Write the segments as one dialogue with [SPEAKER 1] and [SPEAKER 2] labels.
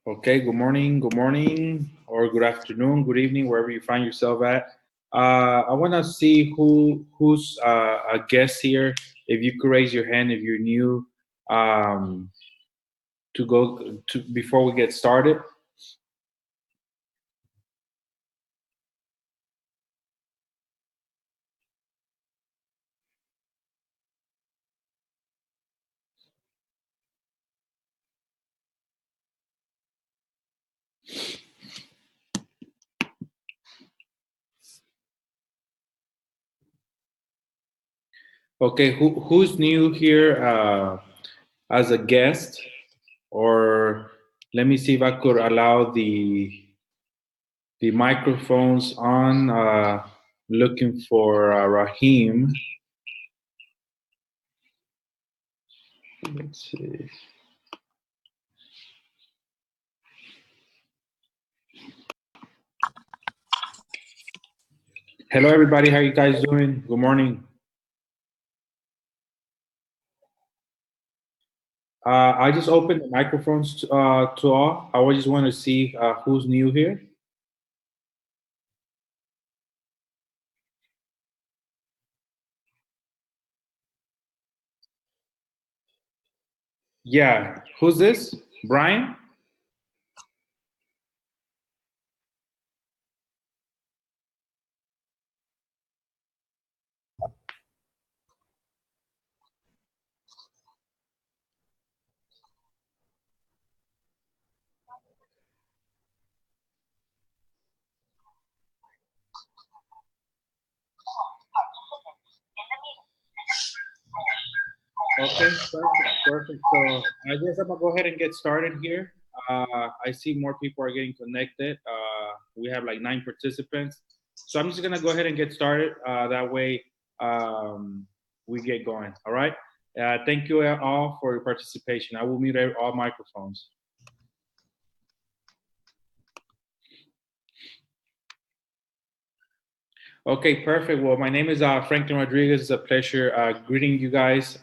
[SPEAKER 1] Okay, good morning, or good afternoon, good evening, wherever you find yourself at. I want to see who's a guest here. If you could raise your hand if you're new, um, to go to before we get started. Okay, who's new here as a guest? Or let me see if I could allow the microphones on. Looking for Rahim. Let's see. Hello, everybody. How you guys doing? Good morning. I just opened the microphones to all. I just want to see who's new here. Yeah, who's this? Brian? Okay, perfect. So I guess I'm gonna go ahead and get started here. I see more people are getting connected. We have like 9 participants, so I'm just gonna go ahead and get started. That way, we get going. All right. Thank you all for your participation. I will mute all microphones. Okay, perfect. Well, my name is Franklin Rodriguez. It's a pleasure greeting you guys.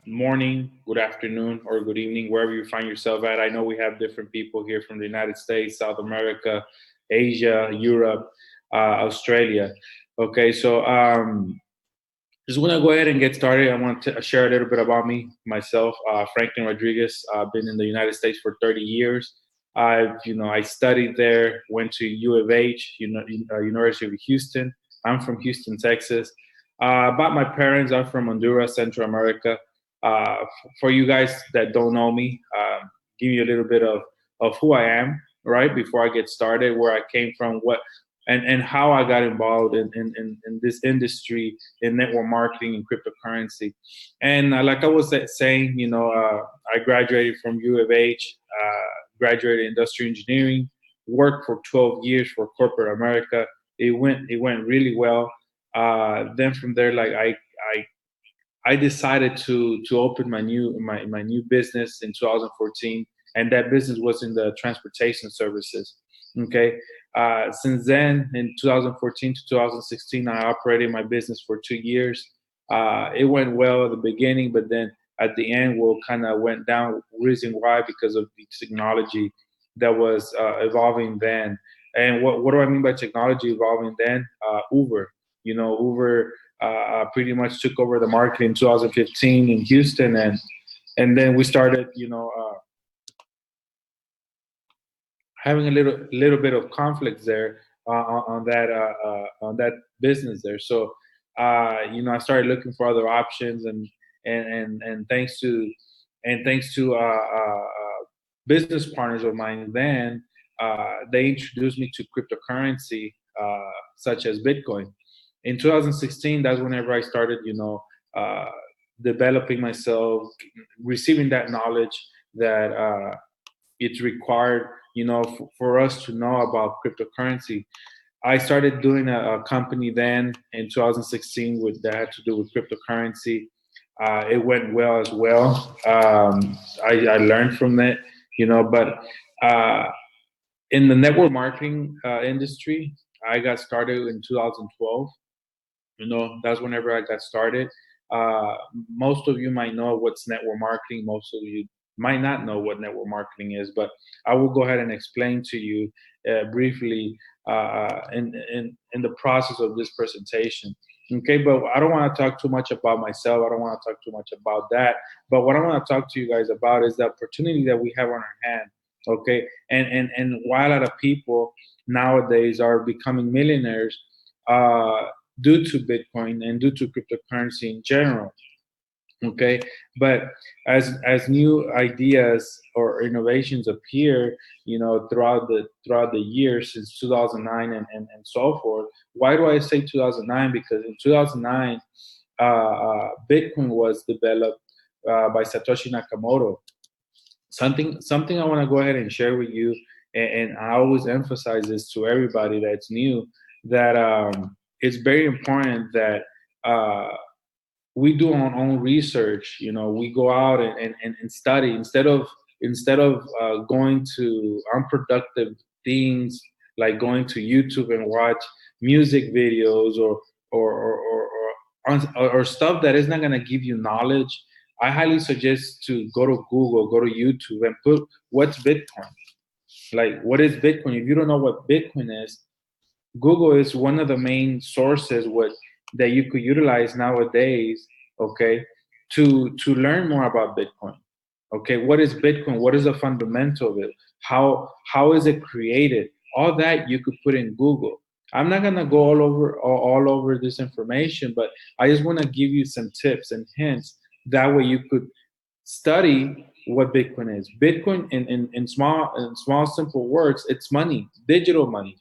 [SPEAKER 1] Morning, good afternoon, or good evening, wherever you find yourself at. I know we have different people here from the United States, South America, Asia, Europe, Australia. Okay, so just want to go ahead and get started. I want to share a little bit about me, myself, Franklin Rodriguez. I've been in the United States for 30 years. I studied there, went to U of H, University of Houston. I'm from Houston, Texas. About my parents, I'm from Honduras, Central America. For you guys that don't know me, give you a little bit of who I am, right? Before I get started, where I came from, what and how I got involved in this industry in network marketing and cryptocurrency. And like I was saying, I graduated from U of H, graduated industrial engineering, worked for 12 years for corporate America. It went really well. Then from there, like I decided to open my new business in 2014, and that business was in the transportation services. Okay. Since then, in 2014 to 2016, I operated my business for 2 years. It went well at the beginning, but then at the end, we kind of went down. Reason why? Because of the technology that was evolving then. And what do I mean by technology evolving then? Uber. Uber pretty much took over the market in 2015 in Houston, and then we started, having a little bit of conflicts there on that business there. So, I started looking for other options, and thanks to business partners of mine, then they introduced me to cryptocurrency, such as Bitcoin. In 2016, that's whenever I started, uh, developing myself, receiving that knowledge that it's required, for us to know about cryptocurrency. I started doing a company then in 2016 that had to do with cryptocurrency. It went well as well. I learned from it, but uh, In the network marketing industry, I got started in 2012. That's whenever I got started. Uh, Most of you might know what's network marketing. Most of you might not know what network marketing is, but I will go ahead and explain to you briefly in the process of this presentation. Okay, but I don't want to talk too much about myself. I don't want to talk too much about that. But what I want to talk to you guys about is the opportunity that we have on our hand. Okay, and why a lot of people nowadays are becoming millionaires. Due to Bitcoin and due to cryptocurrency in general. Okay, but as new ideas or innovations appear, throughout the years since 2009 and so forth. Why do I say 2009? Because in 2009, Bitcoin was developed by Satoshi Nakamoto. Something I want to go ahead and share with you, and I always emphasize this to everybody that's new, that it's very important that we do our own research. We go out and study instead of going to unproductive things like going to YouTube and watch music videos or stuff that is not going to give you knowledge. I highly suggest to go to Google, go to YouTube, and put what's Bitcoin. Like, what is Bitcoin? If you don't know what Bitcoin is, Google is one of the main sources that you could utilize nowadays, okay, to learn more about Bitcoin. Okay, what is Bitcoin? What is the fundamental of it? How is it created? All that you could put in Google. I'm not gonna go all over this information, but I just want to give you some tips and hints. That way you could study what Bitcoin is. Bitcoin in small simple words, it's money, digital money.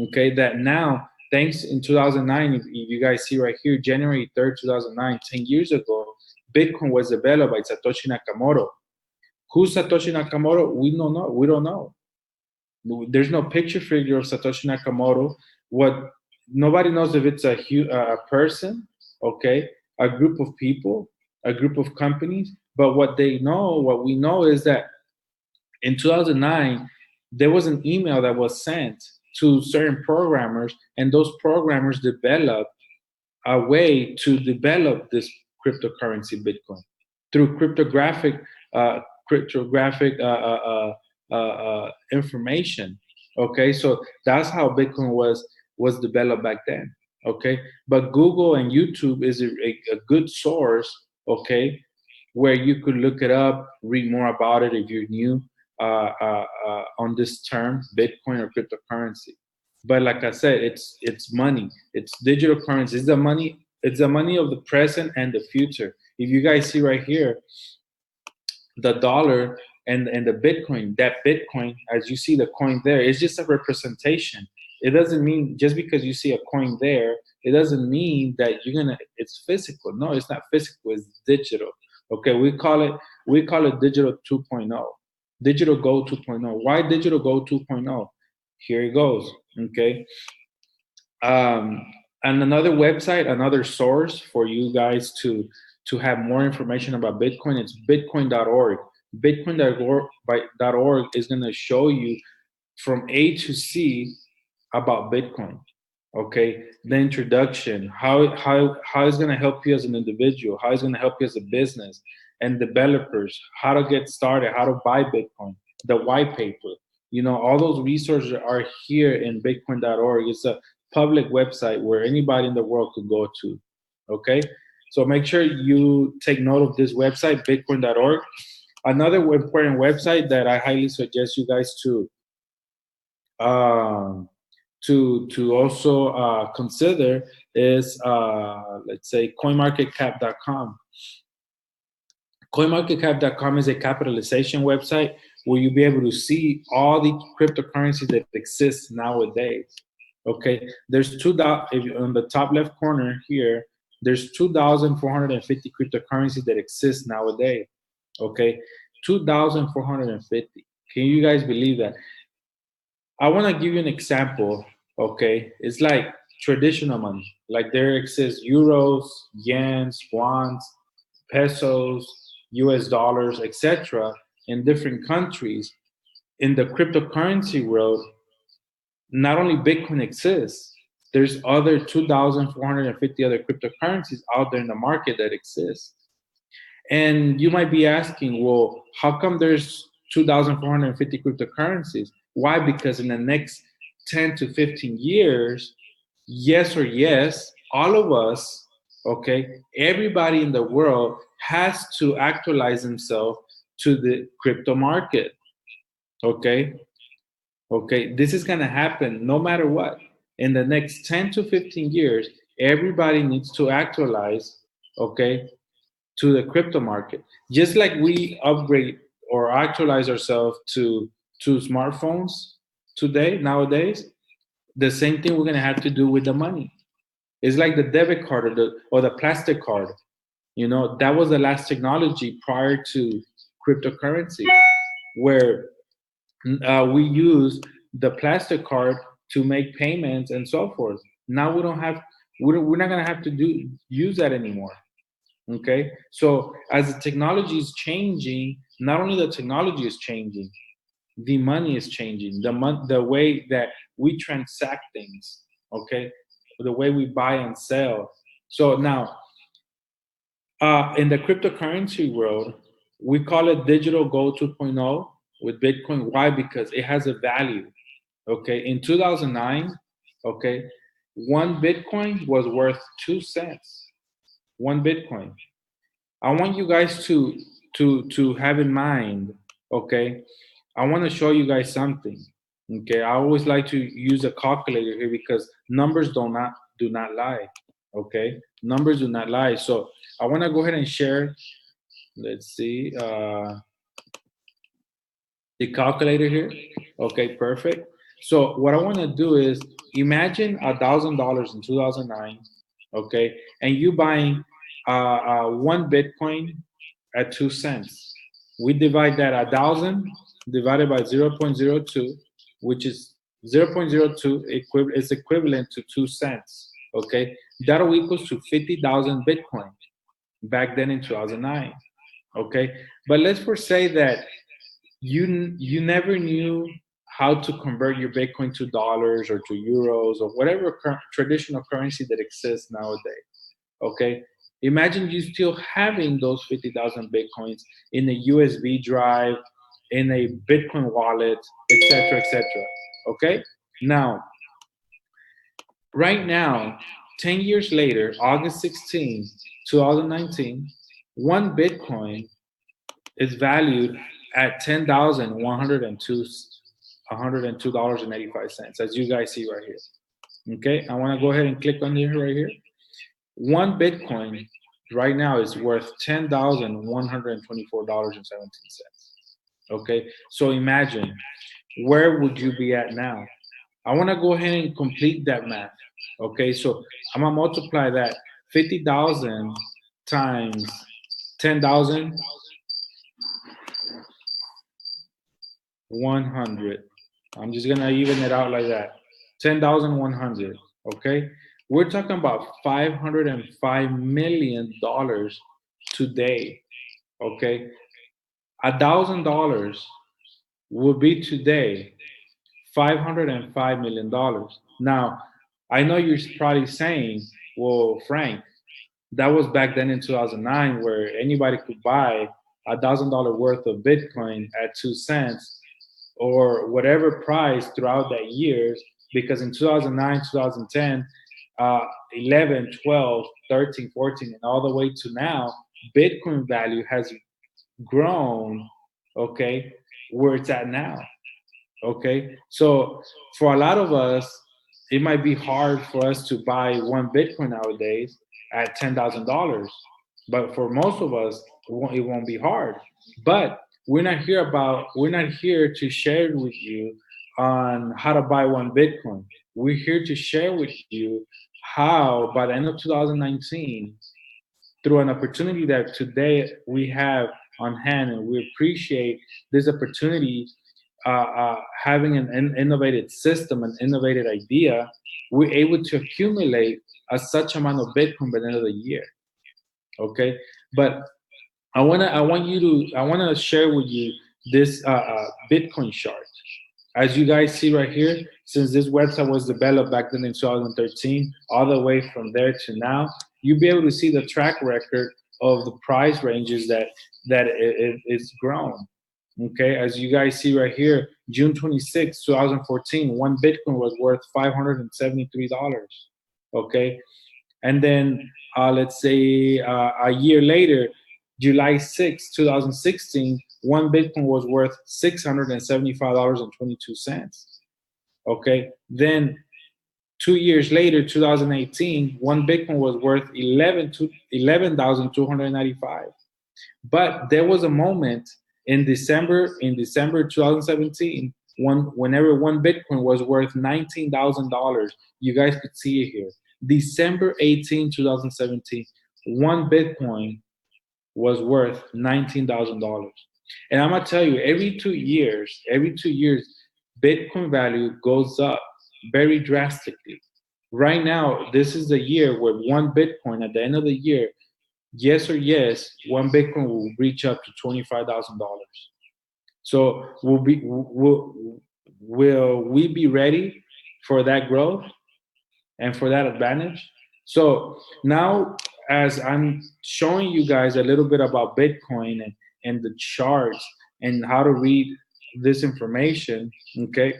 [SPEAKER 1] Okay, that now, thanks in 2009, if you guys see right here, January 3rd, 2009, 10 years ago, Bitcoin was developed by Satoshi Nakamoto. Who's Satoshi Nakamoto? We don't know. There's no picture figure of Satoshi Nakamoto. What Nobody knows if it's a person, okay, a group of people, a group of companies. But what we know is that in 2009, there was an email that was sent to certain programmers, and those programmers developed a way to develop this cryptocurrency Bitcoin through uh, cryptographic information. Okay, so that's how Bitcoin was developed back then. Okay, but Google and YouTube is a good source. Okay, where you could look it up, read more about it if you're new on this term, Bitcoin or cryptocurrency. But like I said, it's money. It's digital currency. It's the money. It's the money of the present and the future. If you guys see right here, the dollar and the Bitcoin, that Bitcoin, as you see the coin there, is just a representation. It doesn't mean just because you see a coin there, it doesn't mean that it's physical. No, it's not physical. It's digital. Okay, we call it digital 2.0, digital gold 2.0. Why digital gold 2.0? Here it goes. Okay, um, and another website, another source for you guys to have more information about Bitcoin. It's bitcoin.org. Bitcoin.org is going to show you from A to C about Bitcoin. Okay, the introduction, how it's going to help you as an individual, how it's going to help you as a business and developers, how to get started, how to buy Bitcoin, the white paper. All those resources are here in bitcoin.org. It's a public website where anybody in the world could go to. Okay, so make sure you take note of this website, bitcoin.org. Another important website that I highly suggest you guys um, to also consider is, let's say, coinmarketcap.com. Coinmarketcap.com is a capitalization website where you'll be able to see all the cryptocurrencies that exist nowadays. Okay, there's on the top left corner here, there's 2,450 cryptocurrencies that exist nowadays. Okay, 2,450. Can you guys believe that? I want to give you an example. Okay, it's like traditional money. Like there exists euros, yens, wons, pesos, US dollars, etc. in different countries. in the cryptocurrency world, not only Bitcoin exists, there's other 2,450 other cryptocurrencies out there in the market that exist. And you might be asking, well, how come there's 2,450 cryptocurrencies? Why? Because in the next 10 to 15 years, yes, all of us, okay, everybody in the world has to actualize themselves to the crypto market, okay? Okay, this is going to happen no matter what. In the next 10 to 15 years, everybody needs to actualize, okay, to the crypto market. Just like we upgrade or actualize ourselves to smartphones nowadays, the same thing we're going to have to do with the money. It's like the debit card or the plastic card. That was the last technology prior to cryptocurrency, where we use the plastic card to make payments and so forth. Now we're not going to have to use that anymore. Okay, so as the technology is changing, not only the technology is changing, the money is changing. The way that we transact things. Okay, the way we buy and sell. So now, in the cryptocurrency world, we call it digital gold 2.0 with Bitcoin. Why? Because it has a value. Okay, in 2009, okay, one Bitcoin was worth 2 cents. One Bitcoin. I want you guys to have in mind, okay? I want to show you guys something. Okay, I always like to use a calculator here because numbers do not lie. Okay, numbers do not lie. So I want to go ahead and share. Let's see the calculator here. Okay, perfect. So what I want to do is imagine $1,000 in 2009. Okay, and you buying one Bitcoin at 2 cents. We divide that 1,000 divided by 0.02, which is 0.02 is equivalent to 2 cents. Okay, that'll equals to 50,000 Bitcoin back then in 2009. Okay, but let's say that you never knew how to convert your Bitcoin to dollars or to euros or whatever traditional currency that exists nowadays. Okay, imagine you still having those 50,000 Bitcoins in a USB drive, in a Bitcoin wallet, etc., etc. Okay, now, right now, 10 years later, August 16, 2019, one Bitcoin is valued at $10,102.85, as you guys see right here. Okay, I want to go ahead and click on here right here. One Bitcoin right now is worth $10,124.17. Okay, so imagine, where would you be at now? I want to go ahead and complete that math. Okay, so I'm gonna multiply that 50,000 times 10,100. I'm just gonna even it out like that. 10,100. Okay, we're talking about $505 million today. Okay, $1,000 will be today $505 million. Now, I know you're probably saying, "Well, Frank, that was back then in 2009, where anybody could buy $1,000 worth of Bitcoin at 2 cents or whatever price throughout that years." Because in 2009, 2010, 11, 12, 13, 14, and all the way to now, Bitcoin value has grown, okay, where it's at now. Okay, so for a lot of us, it might be hard for us to buy one Bitcoin nowadays at $10,000, but for most of us, it won't be hard. But we're not here to share with you on how to buy one Bitcoin. We're here to share with you how, by the end of 2019, through an opportunity that today we have on hand, and we appreciate this opportunity, having an innovative system, an innovative idea, we're able to accumulate such amount of Bitcoin by the end of the year. Okay, but I want to share with you this Bitcoin chart. As you guys see right here, since this website was developed back then in 2013, all the way from there to now, you'll be able to see the track record of the price ranges it's grown. Okay, as you guys see right here, June 26, 2014, one Bitcoin was worth $573. Okay, and then let's say a year later, July 6, 2016, one Bitcoin was worth $675.22. Okay. Then 2 years later, 2018, one Bitcoin was worth 11,295. But there was a moment in December 2017, whenever one Bitcoin was worth $19,000. You guys could see it here. December 18, 2017, one Bitcoin was worth $19,000. And I'm gonna tell you, every 2 years, Bitcoin value goes up very drastically. Right now, this is the year where one Bitcoin at the end of the year, yes, one Bitcoin will reach up to $25,000. So will we be ready for that growth and for that advantage? So now, as I'm showing you guys a little bit about Bitcoin and the charts and how to read this information, okay,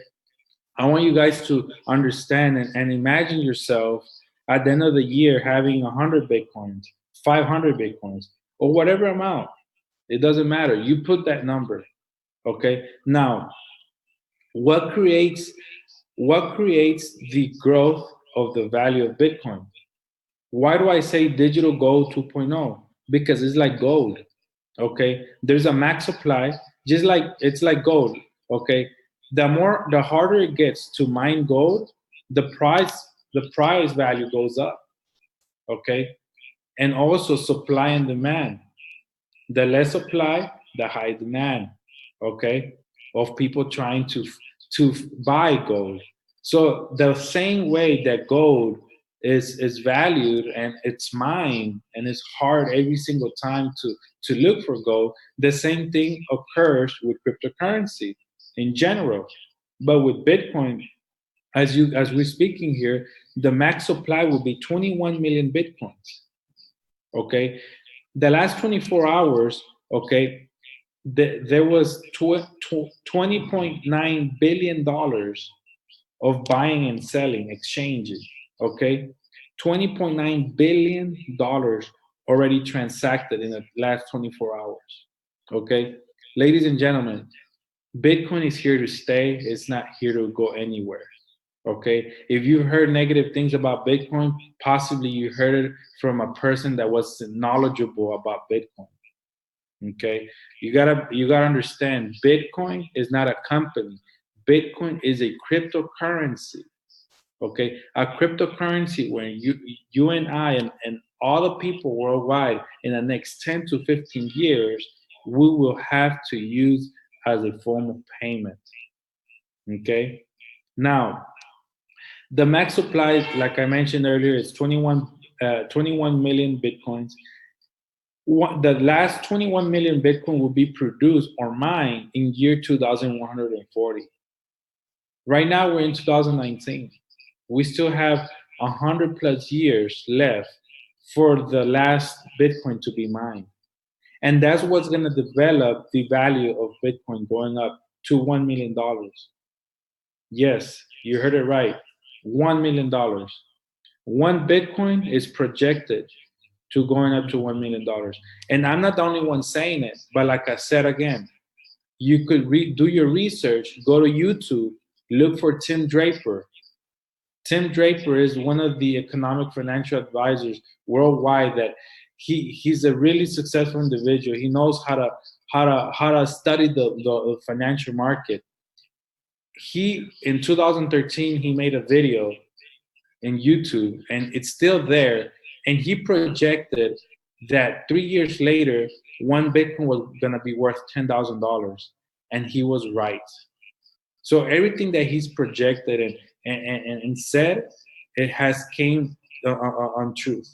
[SPEAKER 1] I want you guys to understand and imagine yourself at the end of the year having 100 Bitcoins, 500 Bitcoins, or whatever amount. It doesn't matter. You put that number, okay? Now, what creates the growth of the value of Bitcoin? Why do I say digital gold 2.0? Because it's like gold, okay? There's a max supply, just like it's like gold, okay? The harder it gets to mine gold, the price value goes up, okay? And also supply and demand. The less supply, the high demand, okay, of people trying to buy gold. So the same way that gold is valued and it's mined and it's hard every single time to look for gold, the same thing occurs with cryptocurrency in general. But with Bitcoin, as we're speaking here, the max supply will be 21 million Bitcoins. Okay, the last 24 hours, okay, there was $20.9 billion of buying and selling exchanges, okay, $20.9 billion already transacted in the last 24 hours, okay. Ladies and gentlemen, Bitcoin is here to stay. It's not here to go anywhere. Okay. If you heard negative things about Bitcoin, possibly you heard it from a person that was knowledgeable about Bitcoin. Okay. You gotta understand, Bitcoin is not a company. Bitcoin is a cryptocurrency. Okay. A cryptocurrency where you and I and all the people worldwide in the next 10 to 15 years, we will have to use as a form of payment. Okay. Now, the max supply, like I mentioned earlier, is 21 million Bitcoins. The last 21 million Bitcoin will be produced or mined in year 2140. Right now, we're in 2019. We still have 100 plus years left for the last Bitcoin to be mined. And that's what's going to develop the value of Bitcoin going up to $1 million. Yes, you heard it right. $1 million. One Bitcoin is projected to going up to $1 million. And I'm not the only one saying it, but like I said again, you could do your research, go to YouTube, look for Tim Draper. Tim Draper is one of the economic financial advisors worldwide that he's a really successful individual. He knows how to study the financial market. He in 2013 he made a video in YouTube and it's still there, and he projected that 3 years later one Bitcoin was going to be worth $10,000, and he was right. So everything that he's projected and said, it has came on truth.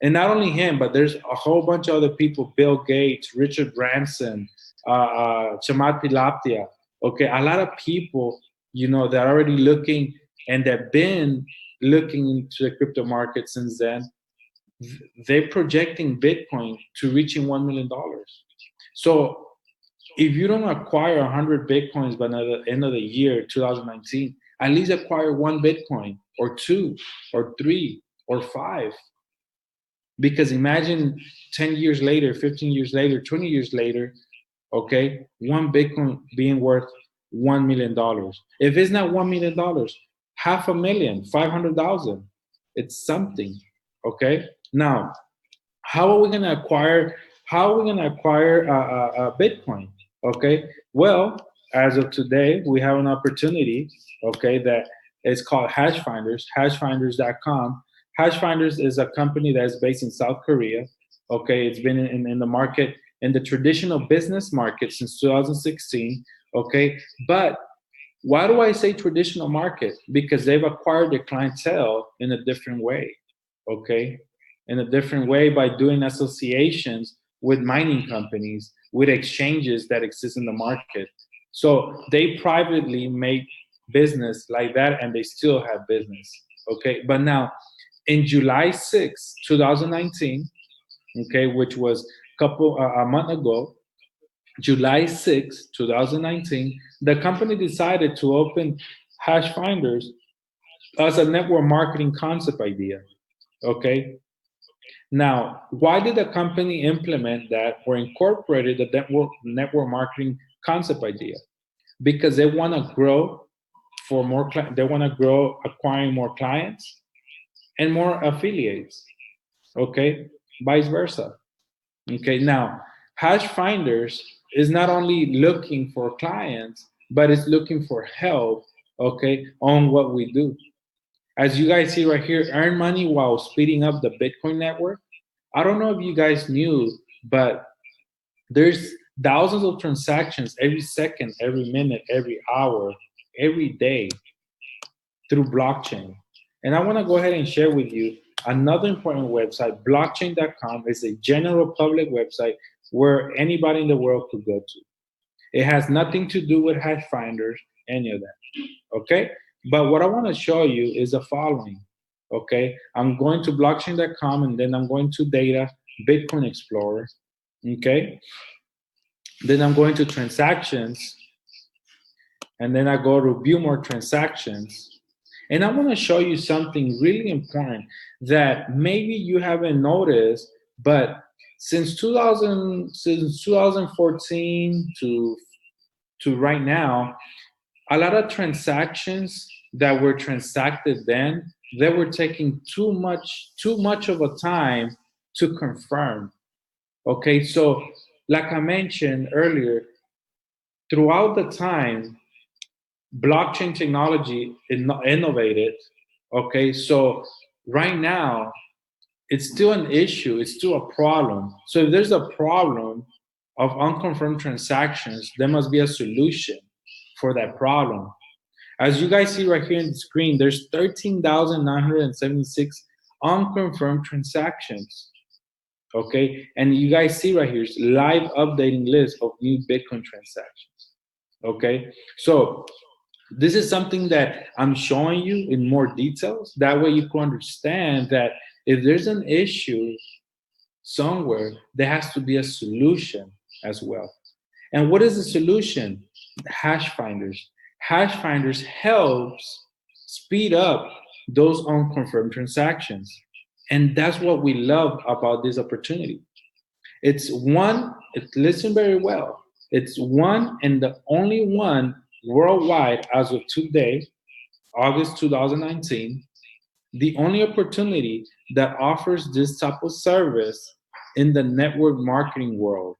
[SPEAKER 1] And not only him, but there's a whole bunch of other people: Bill Gates, Richard Branson, Chamat Pilaptia. Okay, a lot of people, that are already looking and that been looking into the crypto market since then. They're projecting Bitcoin to reaching $1 million. So if you don't acquire 100 Bitcoins by the end of the year, 2019, at least acquire one Bitcoin or two or three or five. Because imagine 10 years later, 15 years later, 20 years later, okay, one Bitcoin being worth $1 million. If it's not $1 million, half a million, 500,000, it's something. Okay. Now, how are we going to acquire? How are we going to acquire Bitcoin? Okay. Well, as of today, we have an opportunity. Okay, that is called Hashfinders. Hashfinders.com. Hashfinders is a company that is based in South Korea. Okay, it's been in the market, in the traditional business market since 2016. Okay, but why do I say traditional market? Because they've acquired their clientele in a different way. Okay, in a different way by doing associations with mining companies, with exchanges that exist in the market. So they privately make business like that, and they still have business. Okay, but now in July 6, 2019, okay, which was a month ago, July 6, 2019, the company decided to open Hashfinders as a network marketing concept idea. Okay. Now, why did the company implement that or incorporated the network marketing concept idea? Because they want to grow for more. They want to grow acquiring more clients and more affiliates. Okay, vice versa. Okay, now Hashfinders is not only looking for clients, but it's looking for help. Okay, on what we do. As you guys see right here, earn money while speeding up the Bitcoin network. I don't know if you guys knew, but there's thousands of transactions every second, every minute, every hour, every day through blockchain. And I want to go ahead and share with you another important website. Blockchain.com is a general public website where anybody in the world could go to. It has nothing to do with hash finders, any of that. Okay? But what I want to show you is the following. Okay? I'm going to blockchain.com and then I'm going to data, Bitcoin Explorer. Okay? Then I'm going to transactions and then I go to view more transactions. And I want to show you something really important that maybe you haven't noticed, but since 2014 to right now, a lot of transactions that were transacted then, they were taking too much of a time to confirm. Okay, so like I mentioned earlier, throughout the time, blockchain technology innovated. Okay, so right now it's still an issue, it's still a problem. So if there's a problem of unconfirmed transactions, there must be a solution for that problem. As you guys see right here on the screen, there's 13,976 unconfirmed transactions. Okay, and you guys see right here, it's live updating list of new Bitcoin transactions. Okay, so this is something that I'm showing you in more details. That way you can understand that if there's an issue somewhere, there has to be a solution as well. And what is the solution? Hashfinders. Hashfinders helps speed up those unconfirmed transactions. And that's what we love about this opportunity. Listen very well. It's one and the only one worldwide as of today, August 2019, the only opportunity that offers this type of service in the network marketing world.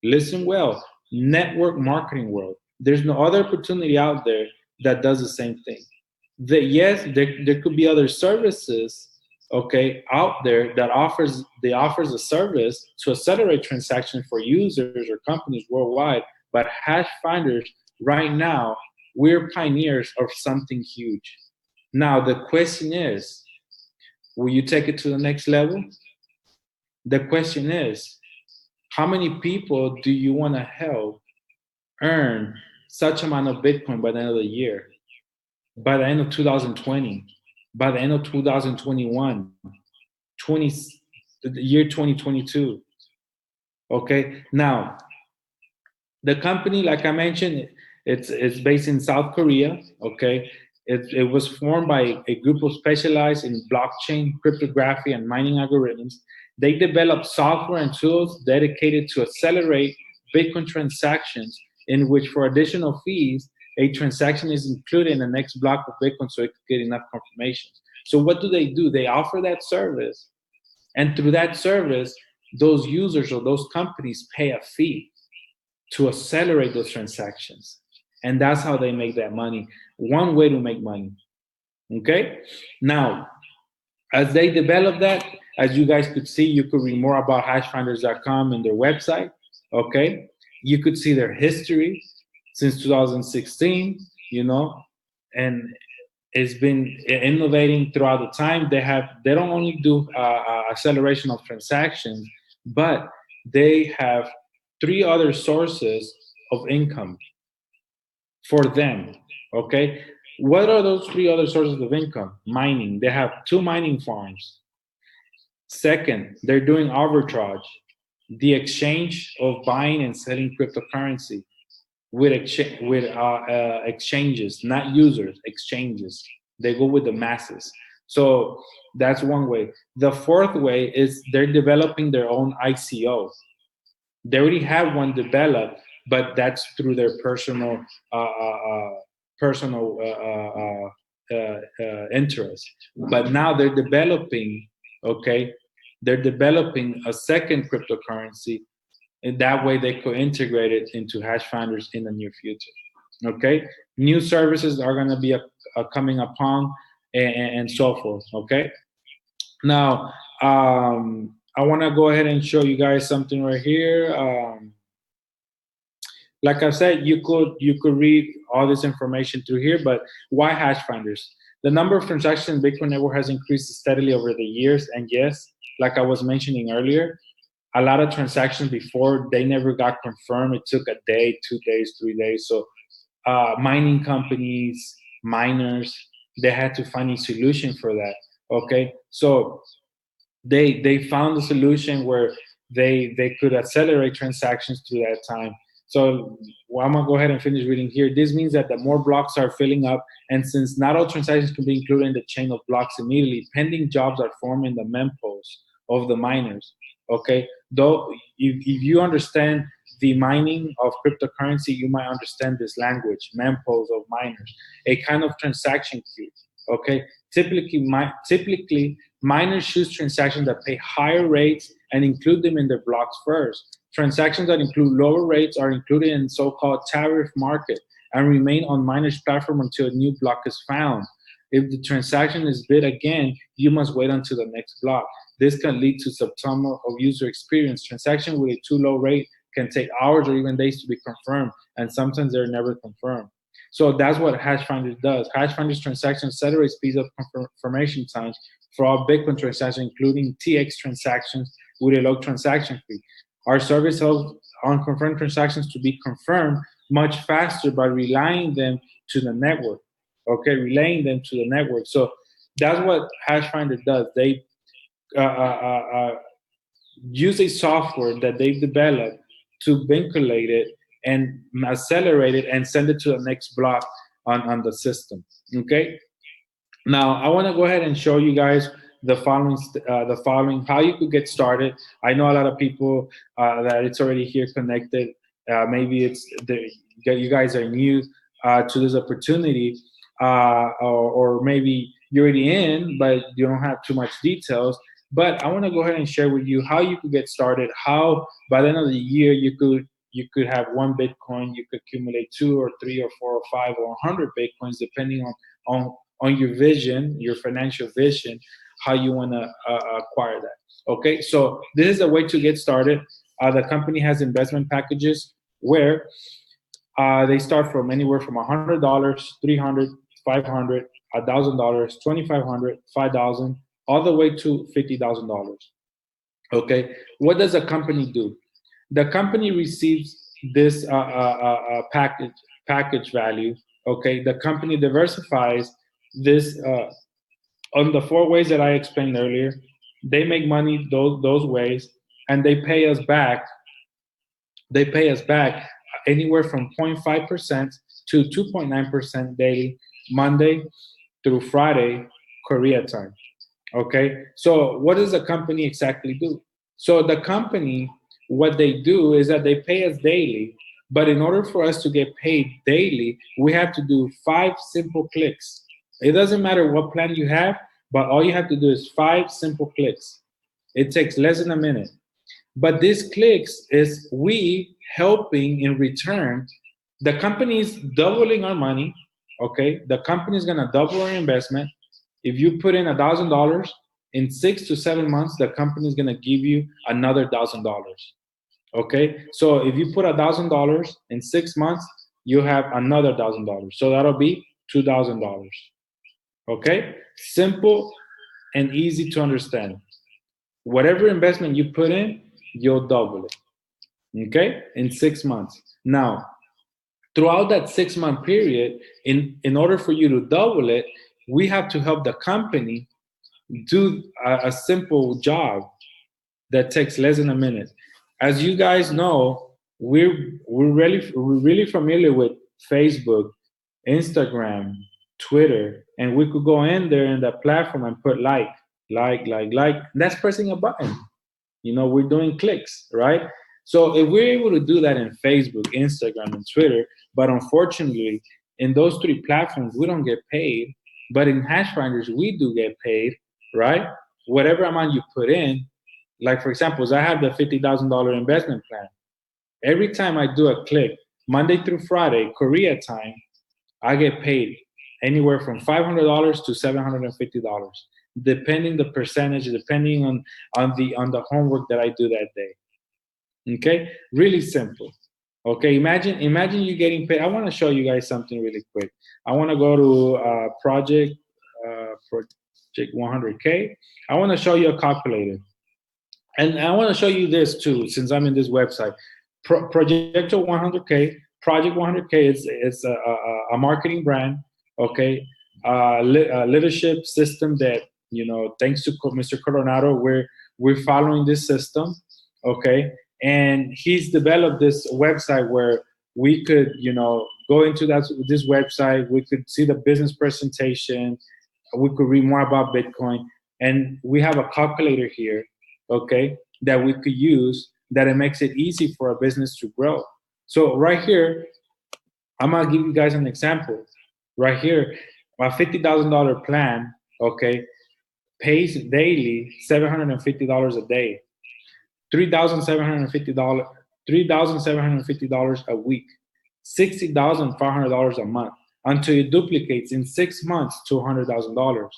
[SPEAKER 1] Listen well, network marketing world. There's no other opportunity out there that does the same thing. Yes, there could be other services, okay, out there that offers a service to accelerate transactions for users or companies worldwide. But Hashfinders, right now, we're pioneers of something huge. Now the question is, will you take it to the next level? The question is, How many people do you want to help earn such amount of Bitcoin by the end of the year, by the end of 2020, by the end of 2021, 20, the year 2022? Okay, now the company, like I mentioned, it's based in South Korea. Okay, it was formed by a group of specialized in blockchain, cryptography, and mining algorithms. They develop software and tools dedicated to accelerate Bitcoin transactions, in which, for additional fees, a transaction is included in the next block of Bitcoin so it could get enough confirmations. So what do? They offer that service, and through that service, those users or those companies pay a fee to accelerate those transactions. And that's how they make that money. One way to make money. Okay? Now, as they develop that, as you guys could see, you could read more about hashfinders.com and their website. Okay? You could see their history since 2016, and it's been innovating throughout the time. They don't only do acceleration of transactions, but they have three other sources of income for them. Okay, what are those three other sources of income? Mining. They have two mining farms. Second, they're doing arbitrage, the exchange of buying and selling cryptocurrency with exchanges, not users, exchanges. They go with the masses. So that's one way. The fourth way is they're developing their own ICO. They already have one developed, but that's through their personal interest. But now they're developing, okay, they're developing a second cryptocurrency, and that way they could integrate it into Hashfinders in the near future. Okay, new services are going to be coming upon, and so forth. Okay, now I want to go ahead and show you guys something right here. Like I said, you could read all this information through here, but why Hashfinders? The number of transactions in Bitcoin network has increased steadily over the years, and yes, like I was mentioning earlier, a lot of transactions before they never got confirmed. It took a day, 2 days, 3 days. So mining companies, miners, they had to find a solution for that. Okay, so they found a solution where they could accelerate transactions through that time. So I'm gonna go ahead and finish reading here. This means that the more blocks are filling up, and since not all transactions can be included in the chain of blocks immediately, pending jobs are formed in the mempos of the miners. Okay, though if you understand the mining of cryptocurrency, you might understand this language, mempos of miners, a kind of transaction queue. Okay, typically miners choose transactions that pay higher rates and include them in their blocks first. Transactions that include lower rates are included in so-called tariff market and remain on miners' platform until a new block is found. If the transaction is bid again, you must wait until the next block. This can lead to suboptimal of user experience. Transactions with a too low rate can take hours or even days to be confirmed, and sometimes they're never confirmed. So that's what Hashfinder does. Hashfinder's transaction accelerates speeds of confirmation times for all Bitcoin transactions, including TX transactions with a low transaction fee. Our service helps unconfirmed transactions to be confirmed much faster by relaying them to the network. Okay, relaying them to the network. So that's what Hashfinder does. They use a software that they've developed to vinculate it and accelerate it and send it to the next block on the system. Okay. Now I want to go ahead and show you guys the following how you could get started. I know a lot of people that it's already here connected. Maybe you guys are new to this opportunity, or maybe you're already in, but you don't have too much details. But I want to go ahead and share with you how you could get started. How by the end of the year you could have one Bitcoin, you could accumulate 2 or 3 or 4 or 5 or 100 Bitcoins, depending on your vision, your financial vision, how you want to acquire that. Okay, so this is a way to get started. The company has investment packages where they start from anywhere from $100, $300, $500, $1,000, $2,500, $5,000, all the way to $50,000. Okay, what does a company do? The company receives this package value. Okay, the company diversifies this on the four ways that I explained earlier. They make money those ways, and they pay us back. They pay us back anywhere from 0.5% to 2.9% daily, Monday through Friday, Korea time. Okay, so what does the company exactly do? So the company, what they do is that they pay us daily, but in order for us to get paid daily, we have to do 5 simple clicks. It doesn't matter what plan you have, but all you have to do is 5 simple clicks. It takes less than a minute. But these clicks is we helping in return. The company is doubling our money. Okay, the company is gonna double our investment. If you put in $1,000 in 6 to 7 months, the company is gonna give you another $1,000. Okay, so if you put $1,000 in 6 months, you have another $1,000. So that'll be $2,000. Okay, simple and easy to understand. Whatever investment you put in, you'll double it. Okay, in 6 months. Now, throughout that 6 month period, in order for you to double it, we have to help the company do a simple job that takes less than a minute. As you guys know, we're really familiar with Facebook, Instagram, Twitter, and we could go in there in that platform and put like. That's pressing a button. We're doing clicks, right? So if we're able to do that in Facebook, Instagram, and Twitter, but unfortunately, in those three platforms, we don't get paid. But in Hashfinders, we do get paid, right? Whatever amount you put in, like for example, I have the $50,000 investment plan. Every time I do a click, Monday through Friday, Korea time, I get paid anywhere from $500 to $750, depending the percentage, depending on the homework that I do that day. Okay, really simple. Okay, imagine you getting paid. I want to show you guys something really quick. I want to go to project 100K. I want to show you a calculator, and I want to show you this too, since I'm in this website. Project 100K. Project 100K is a marketing brand. Okay, a leadership system that thanks to Mr. Coronado, we're following this system. Okay, and he's developed this website where we could go into this website. We could see the business presentation. We could read more about Bitcoin, and we have a calculator here. Okay, that we could use, that it makes it easy for a business to grow. So right here, I'm gonna give you guys an example. Right here, my $50,000 plan, okay, pays daily $750 a day, $3,750 a week, $60,500 a month, until it duplicates in 6 months to $100,000.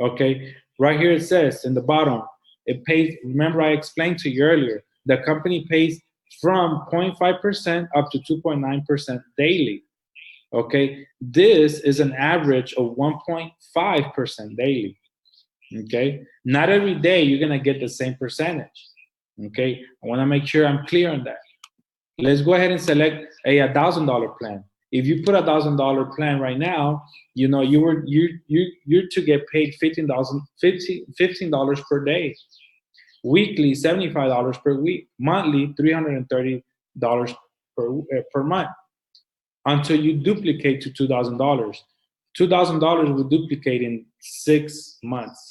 [SPEAKER 1] Okay, right here it says in the bottom, it pays. Remember, I explained to you earlier, the company pays from 0.5% up to 2.9% daily. Okay, this is an average of 1.5% daily. Okay, not every day you're gonna get the same percentage. Okay, I want to make sure I'm clear on that. Let's go ahead and select a $1,000 plan. If you put $1,000 plan right now, you're to get paid $15 per day, weekly $75 per week, monthly $330 per month, until you duplicate to $2,000. $2,000 will duplicate in 6 months.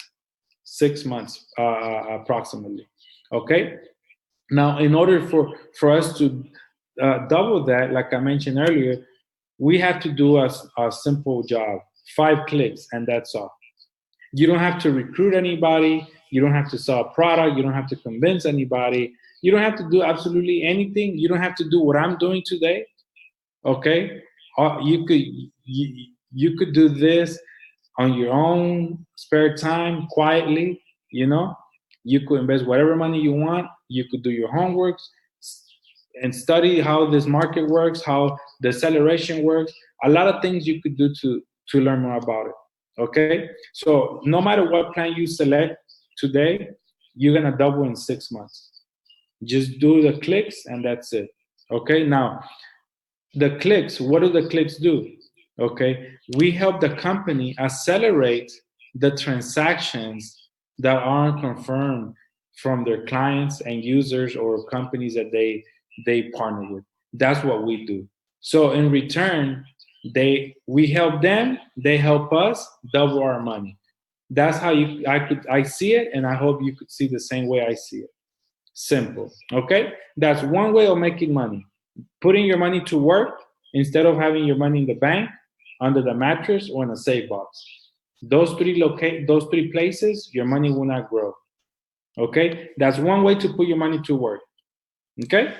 [SPEAKER 1] 6 months approximately. Okay. Now, in order for us to double that, like I mentioned earlier, we have to do a simple job, 5 clicks, and that's all. You don't have to recruit anybody. You don't have to sell a product. You don't have to convince anybody. You don't have to do absolutely anything. You don't have to do what I'm doing today. Okay, you could do this on your own spare time, quietly. You could invest whatever money you want. You could do your homework and study how this market works, how the acceleration works. A lot of things you could do to learn more about it. Okay, so no matter what plan you select today, you're gonna double in 6 months. Just do the clicks and that's it. Okay, now the clicks, what do the clicks do? Okay, we help the company accelerate the transactions that aren't confirmed from their clients and users or companies that they partner with. That's what we do. So in return, we help them, they help us double our money. That's how I see it, and I hope you could see the same way I see it. Simple. Okay? That's one way of making money. Putting your money to work instead of having your money in the bank, under the mattress, or in a safe box. Those three places, your money will not grow. Okay? That's one way to put your money to work. Okay?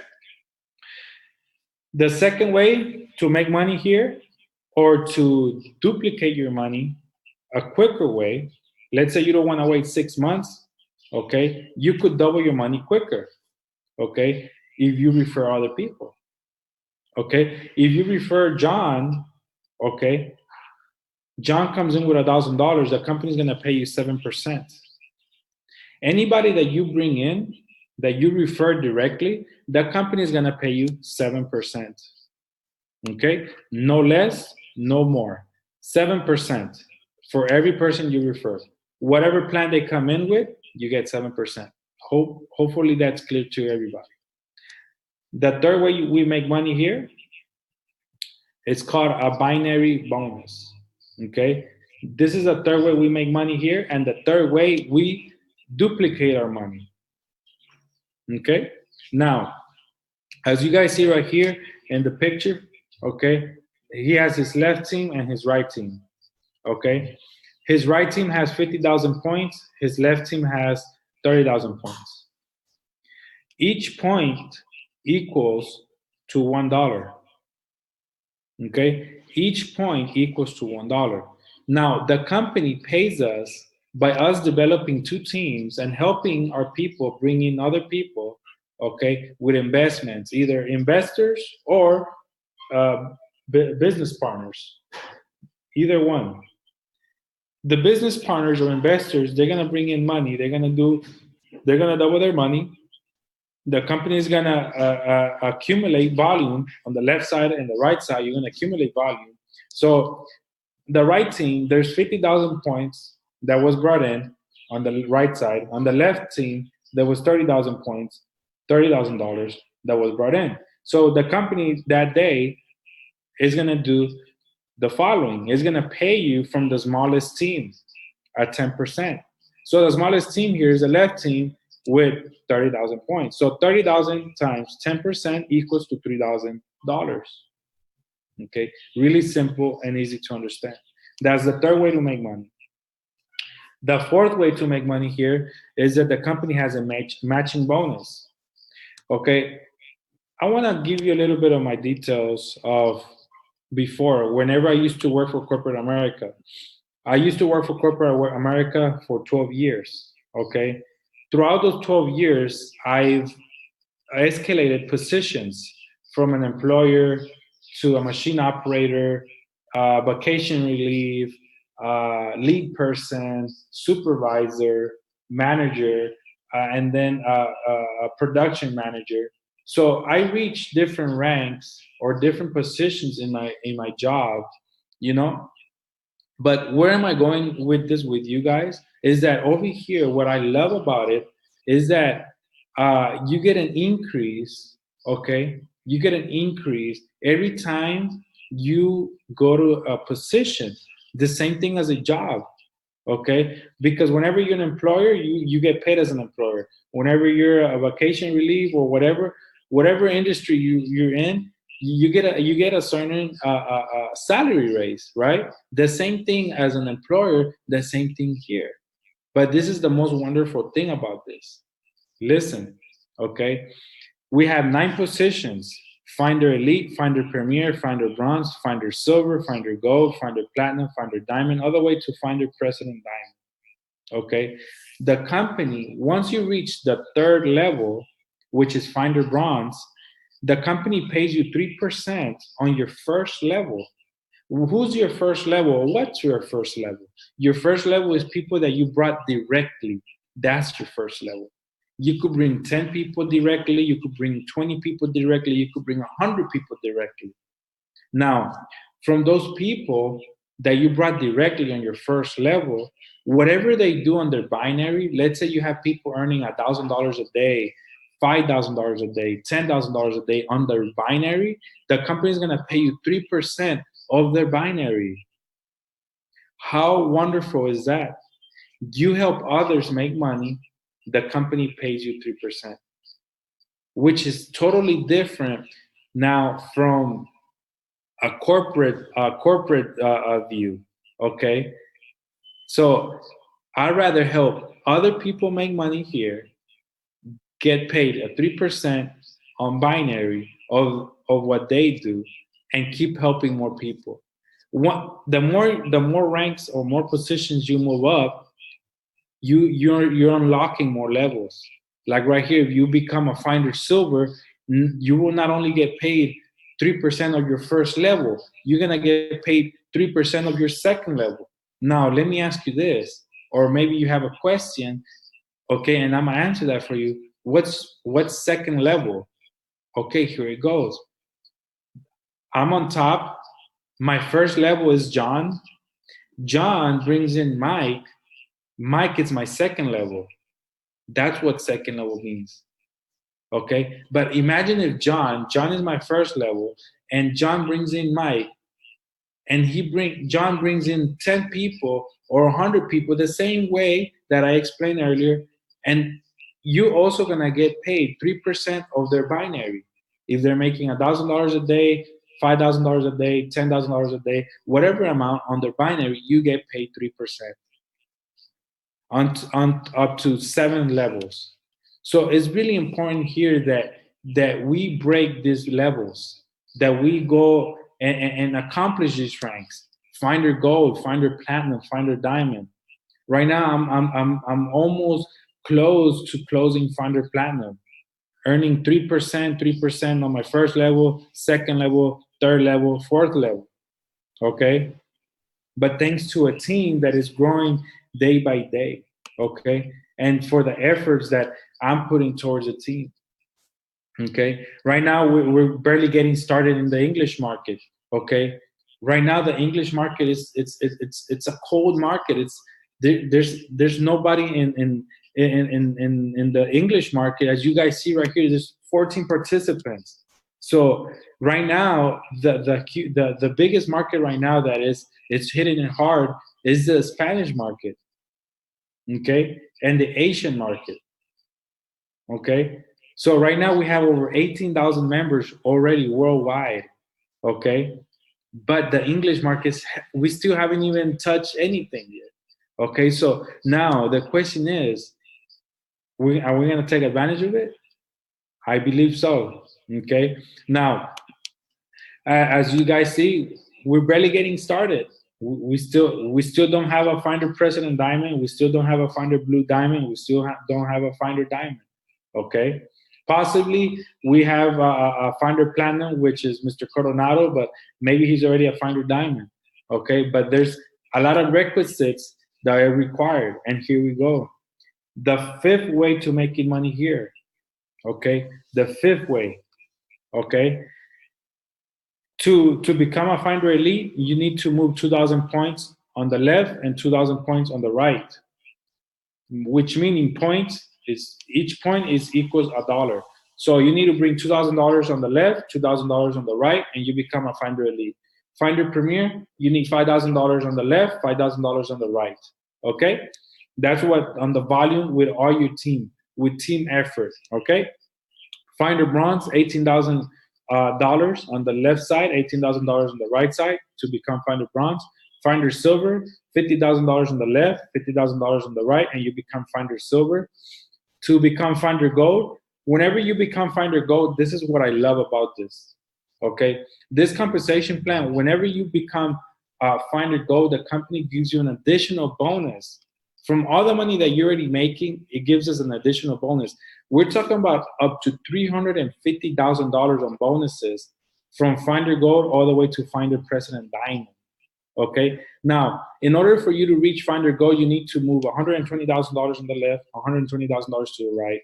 [SPEAKER 1] The second way to make money here, or to duplicate your money, a quicker way, let's say you don't want to wait 6 months, okay? You could double your money quicker, okay? If you refer other people, okay? If you refer John, okay, John comes in with $1,000, the company's gonna pay you 7%. Anybody that you bring in, that you refer directly, that company is gonna pay you 7%. Okay? No less, no more. 7% for every person you refer. Whatever plan they come in with, you get 7%. Hopefully that's clear to everybody. The third way we make money here, it's called a binary bonus. Okay? This is the third way we make money here, and the third way we duplicate our money. Okay? Now, as you guys see right here in the picture, okay, he has his left team and his right team. Okay, his right team has 50,000 points, his left team has 30,000 points. Each point equals to $1. Okay, each point equals to $1. Now, the company pays us by us developing two teams and helping our people bring in other people, okay, with investments, either investors or business partners, either one. The business partners or investors, they're gonna bring in money. They're gonna double their money. The company is gonna accumulate volume on the left side and the right side. You're gonna accumulate volume. So the right team, there's 50,000 points that was brought in on the right side. On the left team, there was 30,000 points, $30,000 that was brought in. So the company that day is gonna do the following: is gonna pay you from the smallest team at 10%. So the smallest team here is the left team with 30,000 points. So 30,000 times 10% equals to $3,000. Okay, really simple and easy to understand. That's the third way to make money. The fourth way to make money here is that the company has a matching bonus. Okay, I want to give you a little bit of my details of before. Whenever I used to work for corporate America, I used to work for corporate America for 12 years. Okay, throughout those 12 years, I've escalated positions from an employer to a machine operator, vacation relief, lead person, supervisor, manager, and then a production manager. So I reached different ranks or different positions in my job, you know. But where am I going with this with you guys? Is that over here, what I love about it is that you get an increase, okay? You get an increase every time you go to a position. The same thing as a job, okay? Because whenever you're an employer, you get paid as an employer. Whenever you're a vacation relief or whatever industry you're in, you get a certain salary raise, right? The same thing as an employer, the same thing here. But this is the most wonderful thing about this. Listen, okay? We have 9 positions: Finder Elite, Finder Premier, Finder Bronze, Finder Silver, Finder Gold, Finder Platinum, Finder Diamond, all the way to Finder President Diamond, okay? The company, once you reach the 3rd level, which is Finder Bronze, the company pays you 3% on your first level. Who's your first level? What's your first level? Your first level is people that you brought directly. That's your first level. You could bring 10 people directly. You could bring 20 people directly. You could bring 100 people directly. Now, from those people that you brought directly on your first level, whatever they do on their binary, let's say you have people earning $1,000 a day, $5,000 a day, $10,000 a day on their binary, the company is going to pay you 3% of their binary. How wonderful is that? You help others make money, the company pays you 3%, which is totally different now from a corporate view. Okay, so I'd rather help other people make money here, get paid a 3% on binary of what they do, and keep helping more people. The more ranks or more positions you move up, you're unlocking more levels. Like right here, if you become a finder silver, you will not only get paid 3% of your first level, you're gonna get paid 3% of your second level. Now let me ask you this, or maybe you have a question, okay, and I'm gonna answer that for you. What's second level? Okay, here it goes. I'm on top. My first level is John. John brings in Mike. Mike is my second level. That's what second level means. Okay. But imagine if John is my first level, and John brings in Mike, and John brings in 10 people or 100 people the same way that I explained earlier. And you're also going to get paid 3% of their binary. If they're making $1,000 a day, $5,000 a day, $10,000 a day, whatever amount on their binary, you get paid 3% on up to 7 levels. So it's really important here that we break these levels, that we go and accomplish these ranks. Finder gold, finder platinum, finder diamond. Right now, I'm almost close to closing finder platinum, earning 3% on my first level, second level, third level, fourth level. Okay, but thanks to a team that is growing day by day. Okay, and for the efforts that I'm putting towards the team. Okay, right now we're barely getting started in the English market. Okay, right now the English market is it's a cold market. There's nobody in the English market. As you guys see right here, there's 14 participants. So right now the biggest market right now that is it's hitting it hard is the Spanish market. Okay, and the Asian market. Okay, so right now we have over 18,000 members already worldwide. Okay, but the English markets, we still haven't even touched anything yet. Okay, so now the question is, are we going to take advantage of it? I believe so. Okay, now as you guys see, we're barely getting started. We still don't have a finder president diamond. We still don't have a finder blue diamond. We still don't have a finder diamond. Okay, possibly we have a finder platinum, which is Mr. Coronado, but maybe he's already a finder diamond. Okay, but there's a lot of requisites that are required, and here we go. The fifth way to making money here. Okay, the fifth way. Okay, to become a finder elite, you need to move 2,000 points on the left and 2,000 points on the right, which meaning points is each point is equals $1. So you need to bring $2,000 on the left, $2,000 on the right, and you become a finder elite. Finder premier, you need $5,000 on the left, $5,000 on the right. Okay, that's what on the volume with all your team, with team effort. Okay, finder bronze, $18,000 on the left side, $18,000 on the right side to become finder bronze. Finder silver, $50,000 on the left, $50,000 on the right, and you become finder silver. To become finder gold, whenever you become finder gold, this is what I love about this. Okay, this compensation plan, whenever you become finder gold, the company gives you an additional bonus from all the money that you're already making. It gives us an additional bonus. We're talking about up to $350,000 on bonuses from finder gold all the way to finder president diamond. Okay, now in order for you to reach finder gold, you need to move $120,000 on the left, $120,000 to the right,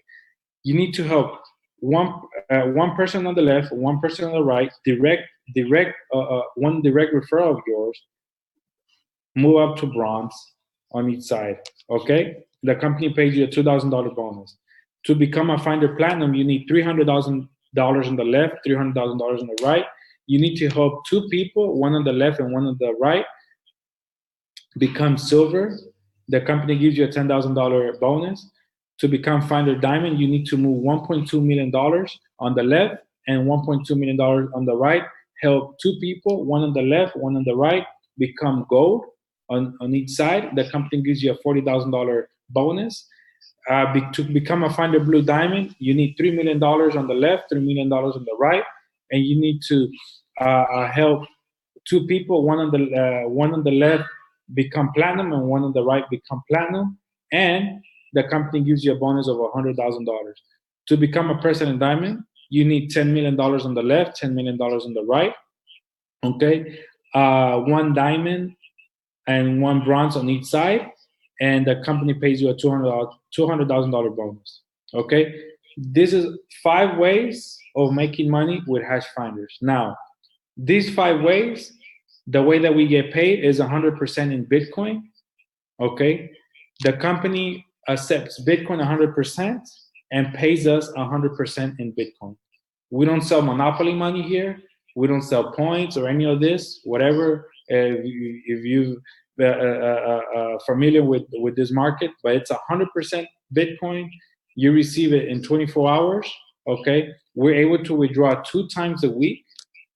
[SPEAKER 1] You need to help one person on the left, one person on the right, one direct referral of yours, move up to bronze on each side. Okay, the company pays you a $2,000 bonus. To become a Finder Platinum, you need $300,000 on the left, $300,000 on the right. You need to help two people, one on the left and one on the right, become silver. The company gives you a $10,000 bonus. To become Finder Diamond, you need to move $1.2 million on the left and $1.2 million on the right. Help two people, one on the left, one on the right, become gold on each side. The company gives you a $40,000 bonus. To become a Finder Blue Diamond, you need $3 million on the left, $3 million on the right, and you need to help two people, one on the left become platinum and one on the right become platinum, and the company gives you a bonus of $100,000. To become a President Diamond, you need $10 million on the left, $10 million on the right. Okay, one diamond and one bronze on each side, and the company pays you a $200,000 bonus. Okay, this is 5 ways of making money with Hashfinders. Now, these 5 ways, the way that we get paid is 100% in Bitcoin. Okay, the company accepts Bitcoin 100% and pays us 100% in Bitcoin. We don't sell monopoly money here. We don't sell points or any of this. Whatever, if you familiar with this market, but it's 100% Bitcoin. You receive it in 24 hours. Okay, we're able to withdraw 2 times a week.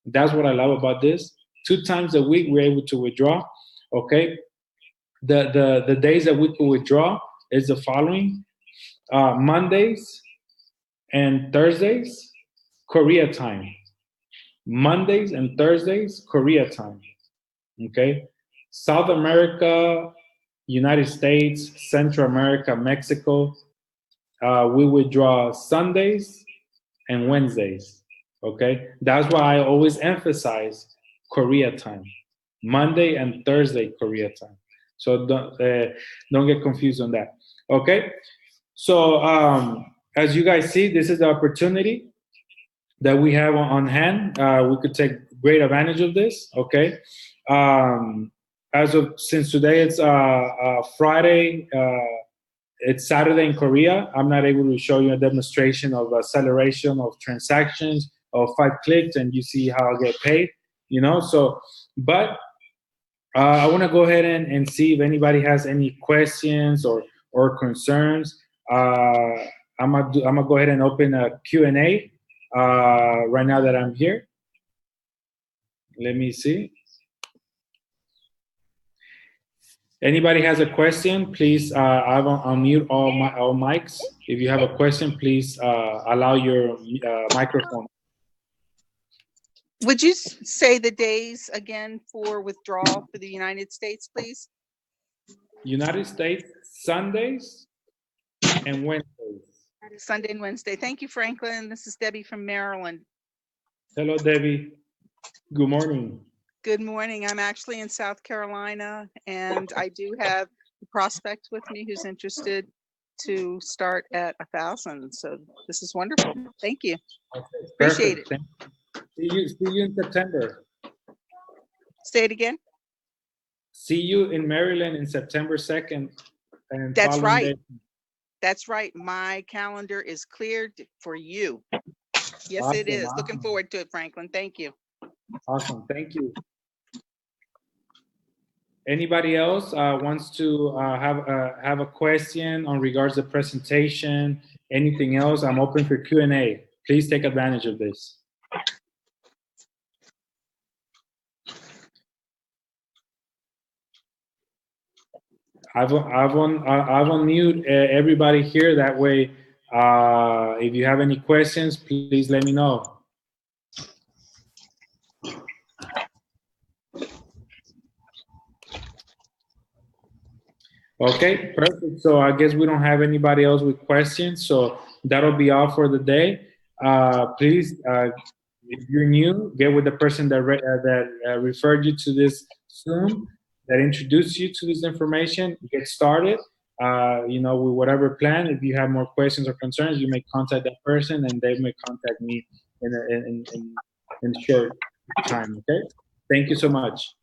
[SPEAKER 1] That's what I love about this. 2 times a week we're able to withdraw. Okay, the days that we can withdraw is the following: Mondays and Thursdays, Korea time. Mondays and Thursdays, Korea time. Okay, South America, United States, Central America, Mexico, we withdraw Sundays and Wednesdays. Okay, that's why I always emphasize Korea time, Monday and Thursday Korea time. So don't get confused on that. Okay, so as you guys see, this is the opportunity that we have on hand. We could take great advantage of this. Okay, since today it's Friday. It's Saturday in Korea. I'm not able to show you a demonstration of acceleration of transactions of 5 clicks and you see how I get paid, So, but I want to go ahead and see if anybody has any questions or concerns. I'm gonna go ahead and open a Q&A right now that I'm here. Let me see. Anybody has a question, please, I'll mute all mics. If you have a question, please allow your microphone.
[SPEAKER 2] Would you say the days again for withdrawal for the United States, please?
[SPEAKER 1] United States, Sundays and Wednesdays.
[SPEAKER 2] Sunday and Wednesday. Thank you, Franklin. This is Debbie from Maryland.
[SPEAKER 1] Hello, Debbie. Good morning.
[SPEAKER 2] Good morning. I'm actually in South Carolina, and I do have a prospect with me who's interested to start at 1,000. So this is wonderful. Thank you.
[SPEAKER 1] Okay,
[SPEAKER 2] appreciate it.
[SPEAKER 1] See you in September.
[SPEAKER 2] Say it again.
[SPEAKER 1] See you in Maryland in September 2nd. And
[SPEAKER 2] that's right.
[SPEAKER 1] Day.
[SPEAKER 2] That's right. My calendar is cleared for you. Yes, awesome, it is. Awesome. Looking forward to it, Franklin. Thank you.
[SPEAKER 1] Awesome. Thank you. Anybody else wants to have a question on regards to the presentation? Anything else? I'm open for Q&A. Please take advantage of this. I've unmuted everybody here. That way, if you have any questions, please let me know. Okay, perfect. So I guess we don't have anybody else with questions. So that'll be all for the day. Please, if you're new, get with the person that referred you to this Zoom, that introduced you to this information. Get started. with whatever plan. If you have more questions or concerns, you may contact that person, and they may contact me in short time. Okay. Thank you so much.